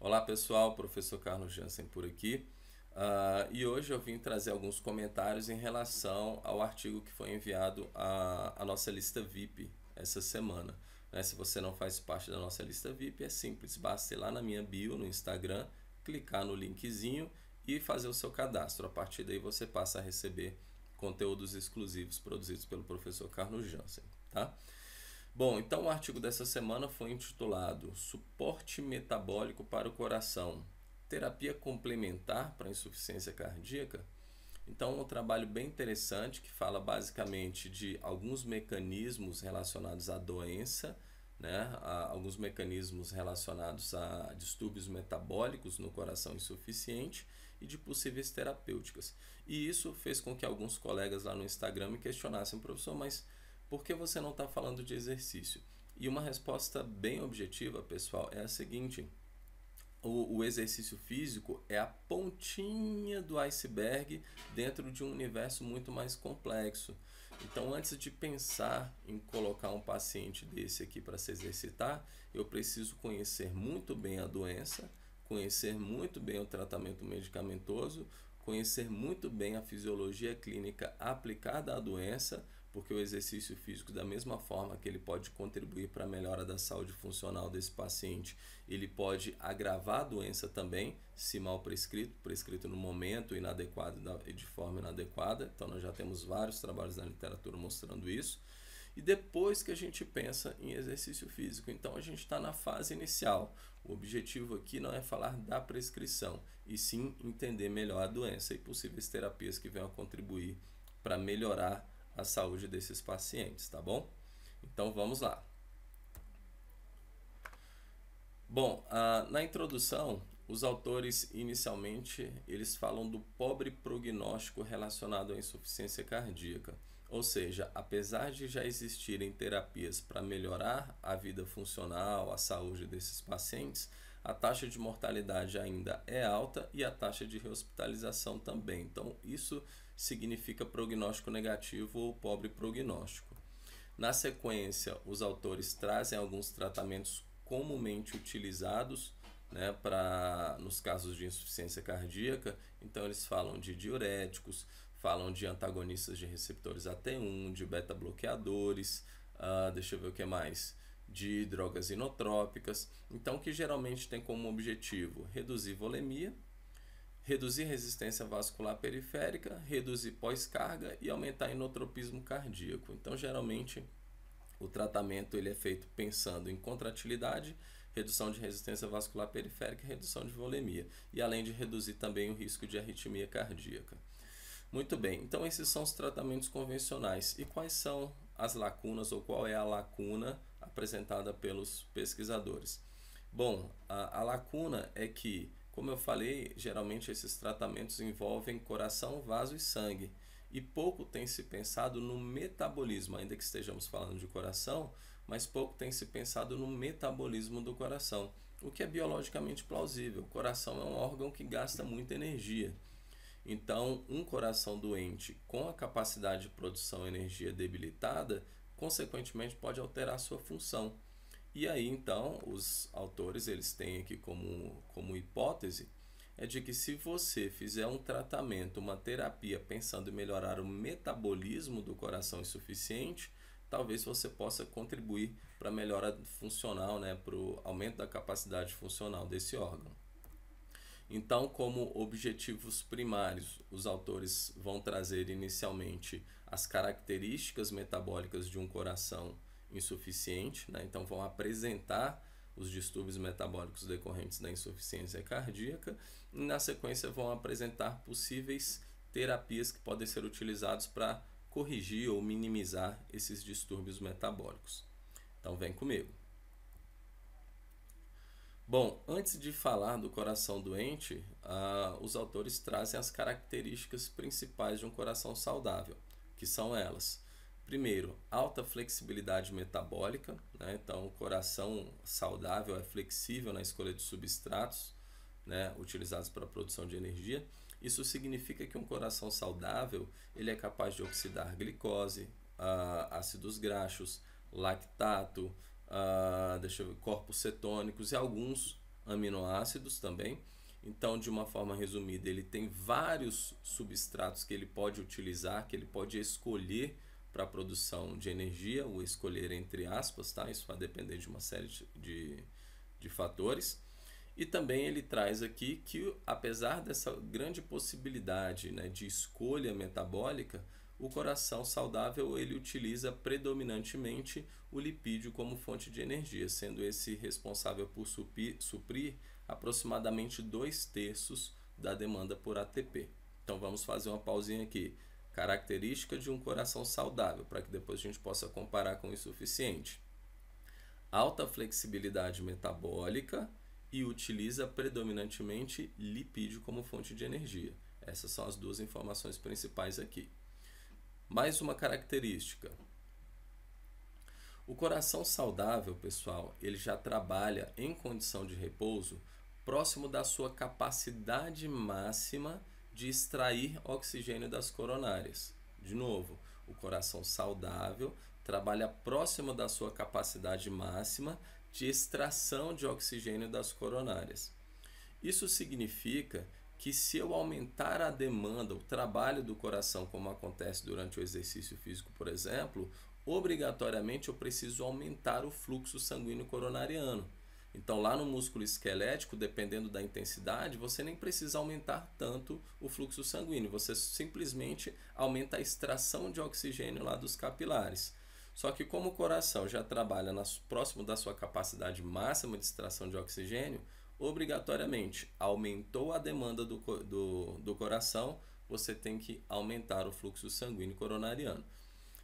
Olá pessoal, professor Carlos Jansen por aqui. E hoje eu vim trazer alguns comentários em relação ao artigo que foi enviado à nossa lista VIP essa semana. Se você não faz parte da nossa lista VIP, é simples, basta ir lá na minha bio no Instagram, clicar no linkzinho e fazer o seu cadastro. A partir daí você passa a receber conteúdos exclusivos produzidos pelo professor Carlos Jansen, tá? Bom, então o artigo dessa semana foi intitulado Suporte metabólico para o coração, terapia complementar para insuficiência cardíaca. Então, é um trabalho bem interessante que fala basicamente de alguns mecanismos relacionados à doença, né? Alguns mecanismos relacionados a distúrbios metabólicos no coração insuficiente e de possíveis terapêuticas. E isso fez com que alguns colegas lá no Instagram me questionassem, professor, mas por que você não está falando de exercício? E uma resposta bem objetiva, pessoal, é a seguinte: o exercício físico é a pontinha do iceberg dentro de um universo muito mais complexo. Então, antes de pensar em colocar um paciente desse aqui para se exercitar, eu preciso conhecer muito bem a doença, conhecer muito bem o tratamento medicamentoso, conhecer muito bem a fisiologia clínica aplicada à doença, porque o exercício físico, da mesma forma que ele pode contribuir para a melhora da saúde funcional desse paciente, ele pode agravar a doença também, se mal prescrito, prescrito no momento inadequado e de forma inadequada. Então nós já temos vários trabalhos na literatura mostrando isso. E depois que a gente pensa em exercício físico, então a gente está na fase inicial. O objetivo aqui não é falar da prescrição, e sim entender melhor a doença e possíveis terapias que venham a contribuir para melhorar a saúde desses pacientes, tá bom? Então vamos lá. Bom, na introdução, os autores inicialmente eles falam do pobre prognóstico relacionado à insuficiência cardíaca. Ou seja, apesar de já existirem terapias para melhorar a vida funcional, a saúde desses pacientes, a taxa de mortalidade ainda é alta e a taxa de rehospitalização também. Então, isso significa prognóstico negativo ou pobre prognóstico. Na sequência, os autores trazem alguns tratamentos comumente utilizados, né, nos casos de insuficiência cardíaca. Então eles falam de diuréticos, falam de antagonistas de receptores AT1, de beta-bloqueadores, deixa eu ver o que mais, de drogas inotrópicas. Então, que geralmente tem como objetivo reduzir volemia, reduzir resistência vascular periférica, reduzir pós-carga e aumentar inotropismo cardíaco. Então, geralmente, o tratamento ele é feito pensando em contratilidade, redução de resistência vascular periférica e redução de volemia, e além de reduzir também o risco de arritmia cardíaca. Muito bem, então esses são os tratamentos convencionais. E quais são as lacunas, ou qual é a lacuna apresentada pelos pesquisadores? Bom, a lacuna é que, como eu falei, geralmente esses tratamentos envolvem coração, vaso e sangue. E pouco tem se pensado no metabolismo, ainda que estejamos falando de coração, mas pouco tem se pensado no metabolismo do coração, o que é biologicamente plausível. O coração é um órgão que gasta muita energia. Então, um coração doente com a capacidade de produção de energia debilitada, consequentemente pode alterar sua função. E aí, então, os autores eles têm aqui como hipótese é de que se você fizer um tratamento, uma terapia pensando em melhorar o metabolismo do coração insuficiente, talvez você possa contribuir para a melhora funcional, né, para o aumento da capacidade funcional desse órgão. Então, como objetivos primários, os autores vão trazer inicialmente as características metabólicas de um coração insuficiente, né? Então vão apresentar os distúrbios metabólicos decorrentes da insuficiência cardíaca e na sequência vão apresentar possíveis terapias que podem ser utilizadas para corrigir ou minimizar esses distúrbios metabólicos. Então vem comigo. Bom, antes de falar do coração doente, os autores trazem as características principais de um coração saudável, que são elas. Primeiro, alta flexibilidade metabólica, né? Então o coração saudável é flexível na escolha de substratos, né, utilizados para a produção de energia. Isso significa que um coração saudável ele é capaz de oxidar glicose, ácidos graxos, lactato, corpos cetônicos e alguns aminoácidos também. Então, de uma forma resumida, ele tem vários substratos que ele pode utilizar, que ele pode escolher para a produção de energia, ou escolher entre aspas, tá? Isso vai depender de uma série de fatores. E também ele traz aqui que, apesar dessa grande possibilidade, né, de escolha metabólica, o coração saudável ele utiliza predominantemente o lipídio como fonte de energia, sendo esse responsável por suprir aproximadamente 2/3 da demanda por ATP. Então vamos fazer uma pausinha aqui. Característica de um coração saudável, para que depois a gente possa comparar com o insuficiente. Alta flexibilidade metabólica e utiliza predominantemente lipídio como fonte de energia. Essas são as duas informações principais aqui. Mais uma característica. O coração saudável, pessoal, ele já trabalha em condição de repouso próximo da sua capacidade máxima de extrair oxigênio das coronárias. De novo, o coração saudável trabalha próximo da sua capacidade máxima de extração de oxigênio das coronárias. Isso significa que se eu aumentar a demanda, o trabalho do coração, como acontece durante o exercício físico, por exemplo, obrigatoriamente eu preciso aumentar o fluxo sanguíneo coronariano. Então, lá no músculo esquelético, dependendo da intensidade, você nem precisa aumentar tanto o fluxo sanguíneo, você simplesmente aumenta a extração de oxigênio lá dos capilares. Só que como o coração já trabalha próximo da sua capacidade máxima de extração de oxigênio, obrigatoriamente aumentou a demanda do coração, você tem que aumentar o fluxo sanguíneo coronariano.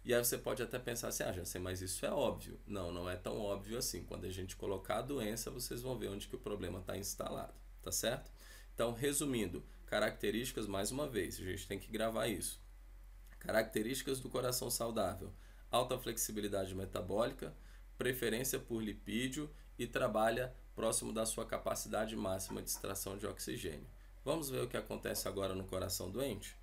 E aí você pode até pensar assim, já sei, mas isso é óbvio. Não, não é tão óbvio assim. Quando a gente colocar a doença, vocês vão ver onde que o problema está instalado, tá certo? Então, resumindo, características, mais uma vez, a gente tem que gravar isso. Características do coração saudável: alta flexibilidade metabólica, preferência por lipídio e trabalha próximo da sua capacidade máxima de extração de oxigênio. Vamos ver o que acontece agora no coração doente?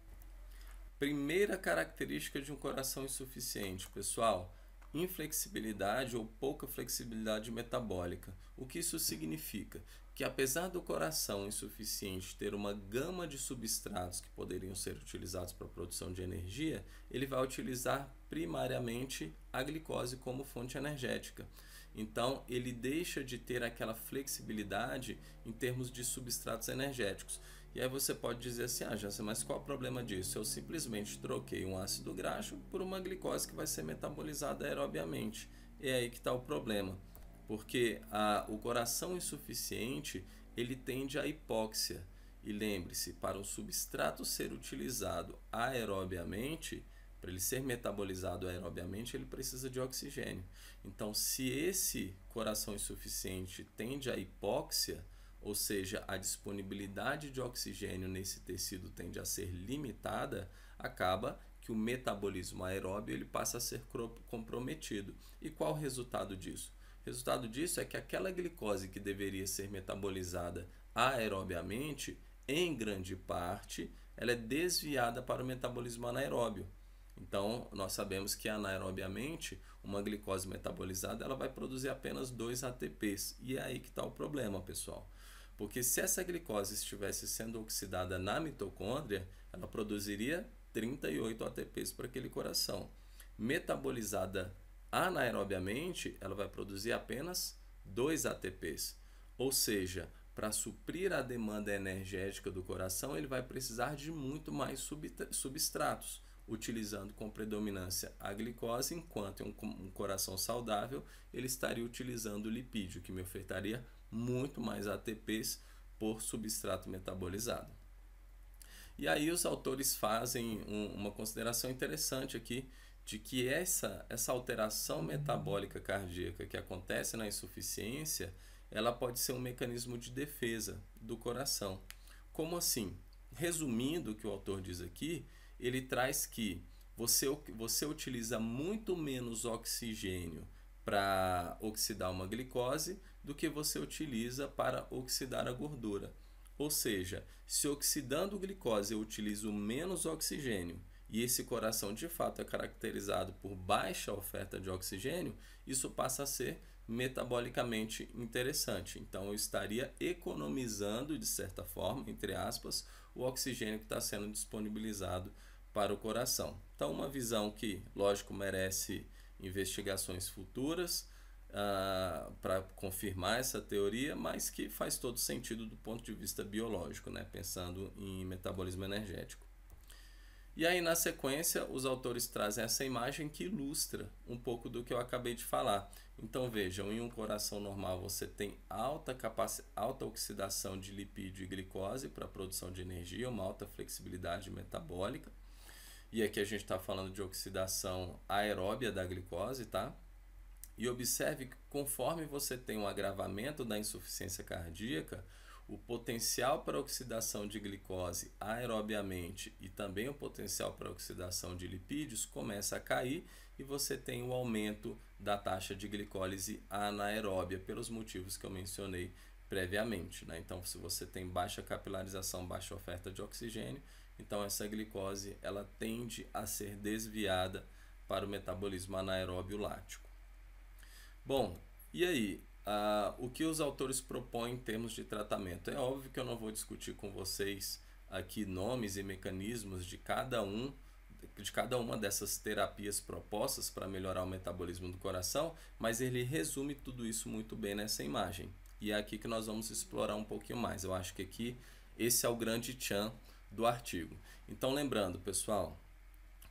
Primeira característica de um coração insuficiente, pessoal: inflexibilidade ou pouca flexibilidade metabólica. O que isso significa? Que apesar do coração insuficiente ter uma gama de substratos que poderiam ser utilizados para a produção de energia, ele vai utilizar primariamente a glicose como fonte energética. Então, ele deixa de ter aquela flexibilidade em termos de substratos energéticos. E aí você pode dizer assim, Jansen, mas qual é o problema disso? Eu simplesmente troquei um ácido graxo por uma glicose que vai ser metabolizada aerobiamente. E é aí que está o problema. Porque o coração insuficiente, ele tende à hipóxia. E lembre-se, para um substrato ser utilizado aerobiamente, para ele ser metabolizado aerobiamente, ele precisa de oxigênio. Então, se esse coração insuficiente tende à hipóxia, ou seja, a disponibilidade de oxigênio nesse tecido tende a ser limitada, acaba que o metabolismo aeróbio ele passa a ser comprometido. E qual o resultado disso? O resultado disso é que aquela glicose que deveria ser metabolizada aerobiamente, em grande parte, ela é desviada para o metabolismo anaeróbio. Então, nós sabemos que anaerobiamente, uma glicose metabolizada ela vai produzir apenas 2 ATPs. E é aí que está o problema, pessoal. Porque se essa glicose estivesse sendo oxidada na mitocôndria, ela produziria 38 ATPs para aquele coração. Metabolizada anaerobiamente, ela vai produzir apenas 2 ATPs. Ou seja, para suprir a demanda energética do coração, ele vai precisar de muito mais substratos, utilizando com predominância a glicose, enquanto em um coração saudável ele estaria utilizando o lipídio, que me ofertaria muito mais ATPs por substrato metabolizado. E aí os autores fazem uma consideração interessante aqui, de que essa alteração metabólica cardíaca que acontece na insuficiência, ela pode ser um mecanismo de defesa do coração. Como assim? Resumindo o que o autor diz aqui, ele traz que você utiliza muito menos oxigênio para oxidar uma glicose do que você utiliza para oxidar a gordura. Ou seja, se oxidando glicose eu utilizo menos oxigênio e esse coração de fato é caracterizado por baixa oferta de oxigênio, isso passa a ser metabolicamente interessante. Então, eu estaria economizando, de certa forma, entre aspas, o oxigênio que está sendo disponibilizado para o coração. Então, uma visão que, lógico, merece investigações futuras para confirmar essa teoria, mas que faz todo sentido do ponto de vista biológico, né? Pensando em metabolismo energético. E aí, na sequência, os autores trazem essa imagem que ilustra um pouco do que eu acabei de falar. Então, vejam, em um coração normal você tem alta oxidação de lipídio e glicose para a produção de energia, uma alta flexibilidade metabólica. E aqui a gente está falando de oxidação aeróbia da glicose, tá? E observe que conforme você tem um agravamento da insuficiência cardíaca, o potencial para oxidação de glicose aerobiamente e também o potencial para oxidação de lipídios começa a cair e você tem o aumento da taxa de glicólise anaeróbia pelos motivos que eu mencionei previamente, né? Então, se você tem baixa capilarização, baixa oferta de oxigênio, então essa glicose ela tende a ser desviada para o metabolismo anaeróbio lático. Bom, e aí? O que os autores propõem em termos de tratamento? É óbvio que eu não vou discutir com vocês aqui nomes e mecanismos de cada uma dessas terapias propostas para melhorar o metabolismo do coração, mas ele resume tudo isso muito bem nessa imagem. E é aqui que nós vamos explorar um pouquinho mais. Eu acho que aqui esse é o grande tchan do artigo. Então, lembrando, pessoal,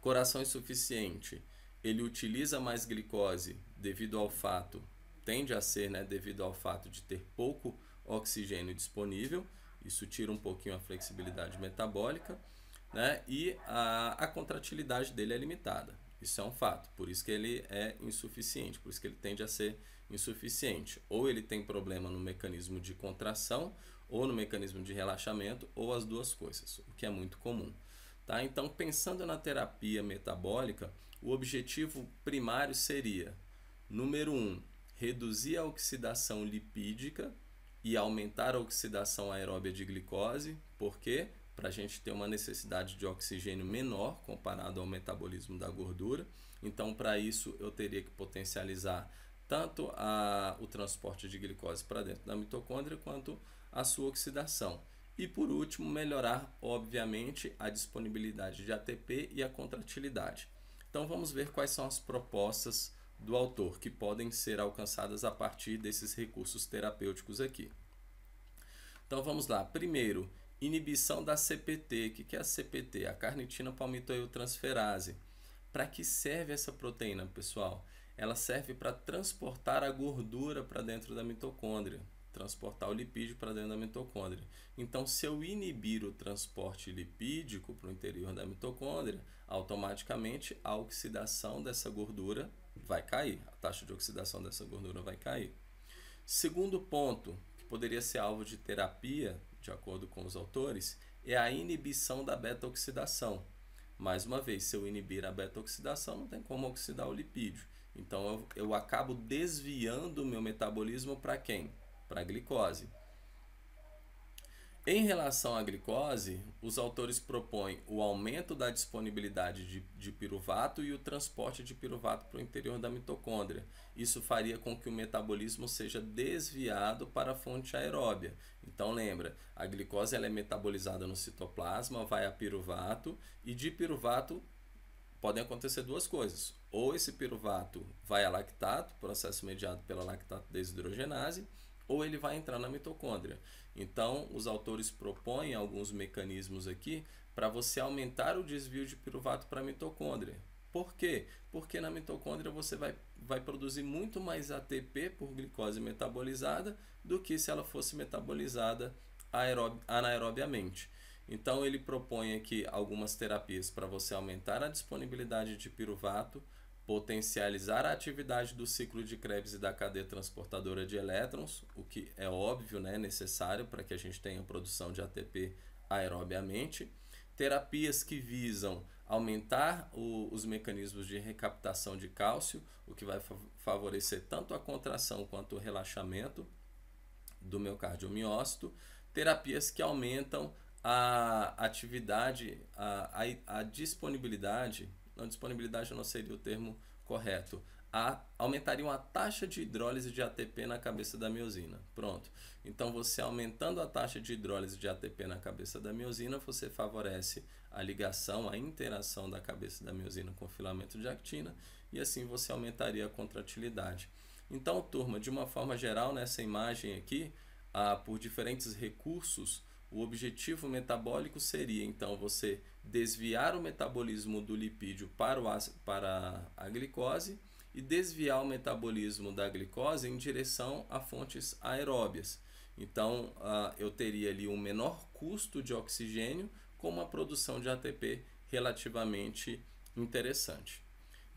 coração insuficiente, ele utiliza mais glicose devido ao fato, tende a ser, né, devido ao fato de ter pouco oxigênio disponível. Isso tira um pouquinho a flexibilidade metabólica, né, e a contratilidade dele é limitada. Isso é um fato, por isso que ele é insuficiente, por isso que ele tende a ser insuficiente. Ou ele tem problema no mecanismo de contração, ou no mecanismo de relaxamento, ou as duas coisas, o que é muito comum. Tá? Então, pensando na terapia metabólica, o objetivo primário seria, número 1, reduzir a oxidação lipídica e aumentar a oxidação aeróbia de glicose. Por quê? Para a gente ter uma necessidade de oxigênio menor comparado ao metabolismo da gordura. Então, para isso, eu teria que potencializar tanto o transporte de glicose para dentro da mitocôndria quanto a sua oxidação. E por último, melhorar, obviamente, a disponibilidade de ATP e a contratilidade. Então vamos ver quais são as propostas do autor que podem ser alcançadas a partir desses recursos terapêuticos aqui. Então vamos lá. Primeiro, inibição da CPT. O que é a CPT? A carnitina palmitoiltransferase. Para que serve essa proteína, pessoal? Ela serve para transportar a gordura para dentro da mitocôndria, transportar o lipídio para dentro da mitocôndria. Então, se eu inibir o transporte lipídico para o interior da mitocôndria, automaticamente a oxidação dessa gordura vai cair, a taxa de oxidação dessa gordura vai cair. Segundo ponto, que poderia ser alvo de terapia, de acordo com os autores, é a inibição da beta-oxidação. Mais uma vez, se eu inibir a beta-oxidação, não tem como oxidar o lipídio. Então, eu acabo desviando o meu metabolismo para quem? Para a glicose. Em relação à glicose, os autores propõem o aumento da disponibilidade de piruvato e o transporte de piruvato para o interior da mitocôndria. Isso faria com que o metabolismo seja desviado para a fonte aeróbia. Então lembra, a glicose ela é metabolizada no citoplasma, vai a piruvato, e de piruvato podem acontecer duas coisas. Ou esse piruvato vai a lactato, processo mediado pela lactato desidrogenase, ou ele vai entrar na mitocôndria. Então, os autores propõem alguns mecanismos aqui para você aumentar o desvio de piruvato para a mitocôndria. Por quê? Porque na mitocôndria você vai produzir muito mais ATP por glicose metabolizada do que se ela fosse metabolizada anaerobiamente. Então, ele propõe aqui algumas terapias para você aumentar a disponibilidade de piruvato, potencializar a atividade do ciclo de Krebs e da cadeia transportadora de elétrons, o que é óbvio, né, necessário para que a gente tenha produção de ATP aerobiamente. Terapias que visam aumentar os mecanismos de recaptação de cálcio, o que vai favorecer tanto a contração quanto o relaxamento do miocardiomiócito. Terapias que aumentam a atividade, a disponibilidade. Não, disponibilidade não seria o termo correto. aumentariam a taxa de hidrólise de ATP na cabeça da miosina. Pronto. Então, você aumentando a taxa de hidrólise de ATP na cabeça da miosina, você favorece a ligação, a interação da cabeça da miosina com o filamento de actina e assim você aumentaria a contratilidade. Então, turma, de uma forma geral, nessa imagem aqui, por diferentes recursos, o objetivo metabólico seria, então, você desviar o metabolismo do lipídio para a glicose e desviar o metabolismo da glicose em direção a fontes aeróbias. Então, eu teria ali um menor custo de oxigênio com uma produção de ATP relativamente interessante.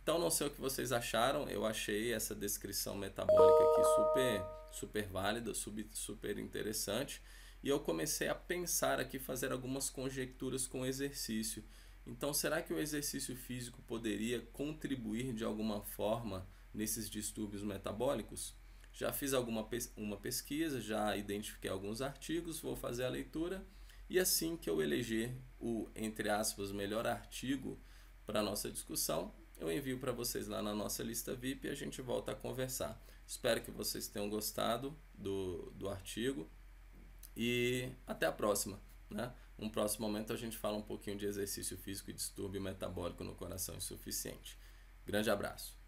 Então, não sei o que vocês acharam, eu achei essa descrição metabólica aqui super válida, super interessante. E eu comecei a pensar aqui, fazer algumas conjecturas com o exercício. Então, será que o exercício físico poderia contribuir de alguma forma nesses distúrbios metabólicos? Já fiz uma pesquisa, já identifiquei alguns artigos, vou fazer a leitura. E assim que eu eleger o, entre aspas, melhor artigo para a nossa discussão, eu envio para vocês lá na nossa lista VIP e a gente volta a conversar. Espero que vocês tenham gostado do artigo e até a próxima, né? Um próximo momento a gente fala um pouquinho de exercício físico e distúrbio metabólico no coração insuficiente. Grande abraço.